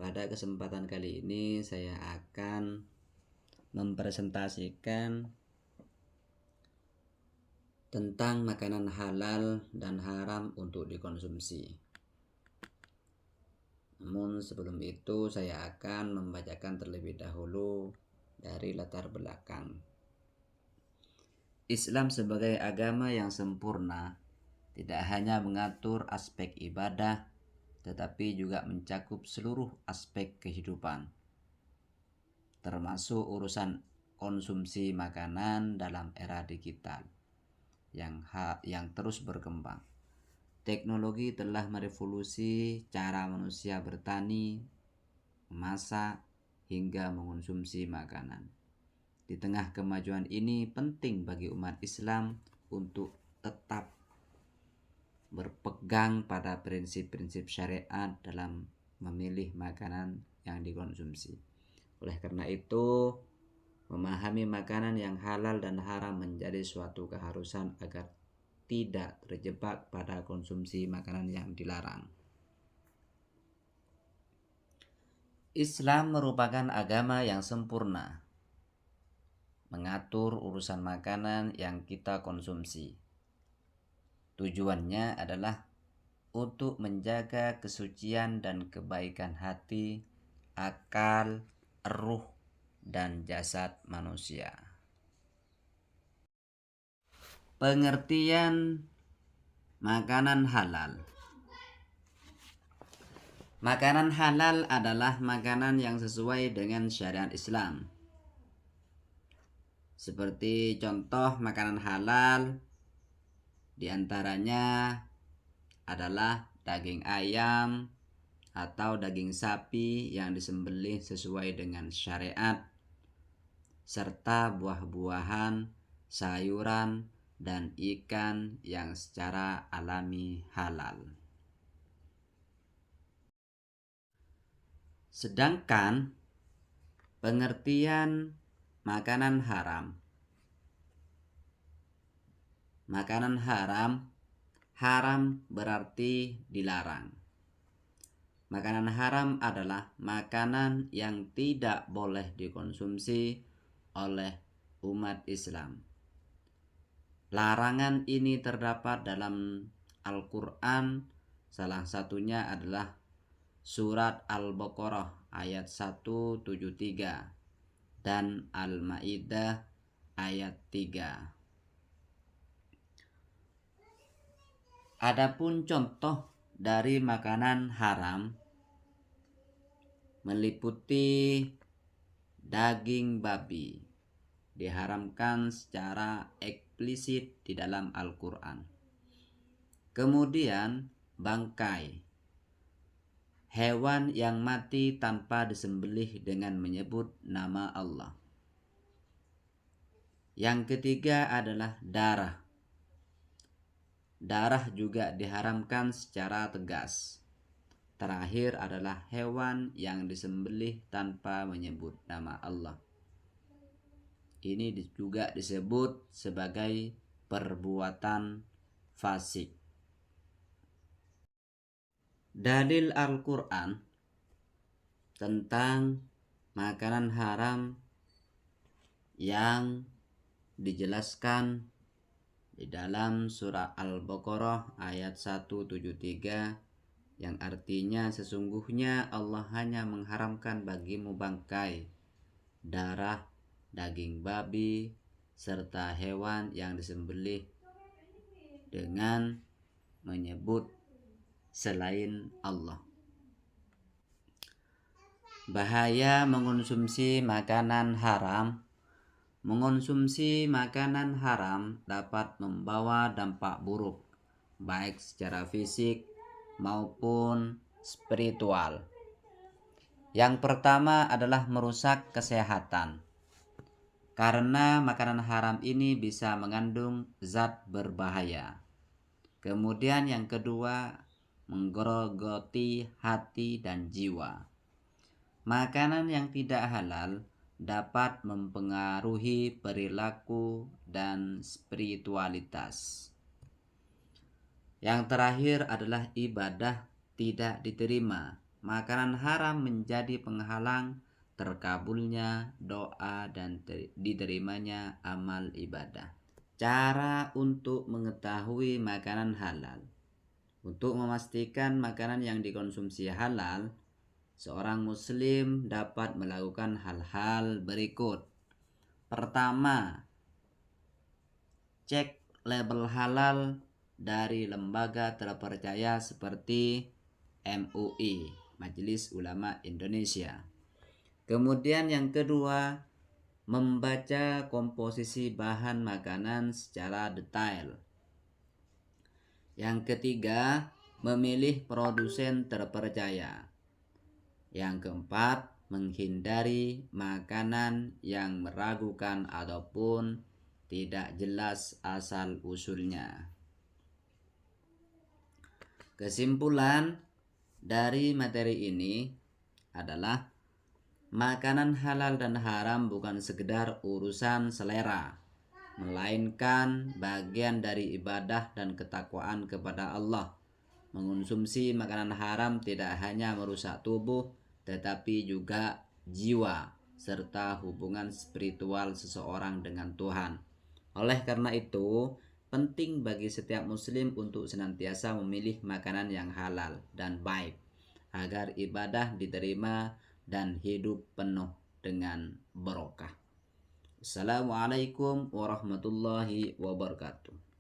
Pada kesempatan kali ini saya akan mempresentasikan tentang makanan halal dan haram untuk dikonsumsi. Namun sebelum itu saya akan membacakan terlebih dahulu dari latar belakang. Islam sebagai agama yang sempurna tidak hanya mengatur aspek ibadah, tetapi juga mencakup seluruh aspek kehidupan, termasuk urusan konsumsi makanan dalam era digital yang terus berkembang. Teknologi telah merevolusi cara manusia bertani, memasak, hingga mengonsumsi makanan. Di tengah kemajuan ini, penting bagi umat Islam untuk tetap berpegang pada prinsip-prinsip syariat dalam memilih makanan yang dikonsumsi. Oleh karena itu, memahami makanan yang halal dan haram menjadi suatu keharusan agar tidak terjebak pada konsumsi makanan yang dilarang. Islam merupakan agama yang sempurna, mengatur urusan makanan yang kita konsumsi. Tujuannya adalah untuk menjaga kesucian dan kebaikan hati, akal, ruh, dan jasad manusia. Pengertian makanan halal. Makanan halal adalah makanan yang sesuai dengan syariat Islam. Seperti contoh makanan halal diantaranya adalah daging ayam atau daging sapi yang disembelih sesuai dengan syariat, serta buah-buahan, sayuran, dan ikan yang secara alami halal. Sedangkan pengertian makanan haram. Makanan haram berarti dilarang. Makanan haram adalah makanan yang tidak boleh dikonsumsi oleh umat Islam. Larangan ini terdapat dalam Al-Quran, salah satunya adalah Surat Al-Baqarah ayat 173 dan Al-Ma'idah ayat 3. Adapun contoh dari makanan haram meliputi daging babi, diharamkan secara eksplisit di dalam Al-Quran. Kemudian bangkai, hewan yang mati tanpa disembelih dengan menyebut nama Allah. Yang ketiga adalah darah. Darah juga diharamkan secara tegas. Terakhir adalah hewan yang disembelih tanpa menyebut nama Allah. Ini juga disebut sebagai perbuatan fasik. Dalil Al-Quran tentang makanan haram yang dijelaskan di dalam surah Al-Baqarah ayat 173 yang artinya sesungguhnya Allah hanya mengharamkan bagimu bangkai, darah, daging babi, serta hewan yang disembelih dengan menyebut selain Allah. Bahaya mengonsumsi makanan haram. Mengonsumsi makanan haram dapat membawa dampak buruk, baik secara fisik maupun spiritual. Yang pertama adalah merusak kesehatan, karena makanan haram ini bisa mengandung zat berbahaya. Kemudian yang kedua, menggerogoti hati dan jiwa. Makanan yang tidak halal dapat mempengaruhi perilaku dan spiritualitas. Yang terakhir adalah ibadah tidak diterima makanan haram menjadi penghalang terkabulnya doa dan diterimanya amal ibadah. Cara untuk mengetahui makanan halal. Untuk memastikan makanan yang dikonsumsi halal, seorang muslim dapat melakukan hal-hal berikut. Pertama, cek label halal dari lembaga terpercaya seperti MUI, Majelis Ulama Indonesia. Kemudian yang kedua, membaca komposisi bahan makanan secara detail. Yang ketiga, memilih produsen terpercaya. Yang keempat, menghindari makanan yang meragukan ataupun tidak jelas asal usulnya. Kesimpulan dari materi ini adalah makanan halal dan haram bukan sekedar urusan selera, melainkan bagian dari ibadah dan ketakwaan kepada Allah. Mengonsumsi makanan haram tidak hanya merusak tubuh, tetapi juga jiwa serta hubungan spiritual seseorang dengan Tuhan. Oleh karena itu, penting bagi setiap muslim untuk senantiasa memilih makanan yang halal dan baik agar ibadah diterima dan hidup penuh dengan barokah. Assalamualaikum warahmatullahi wabarakatuh.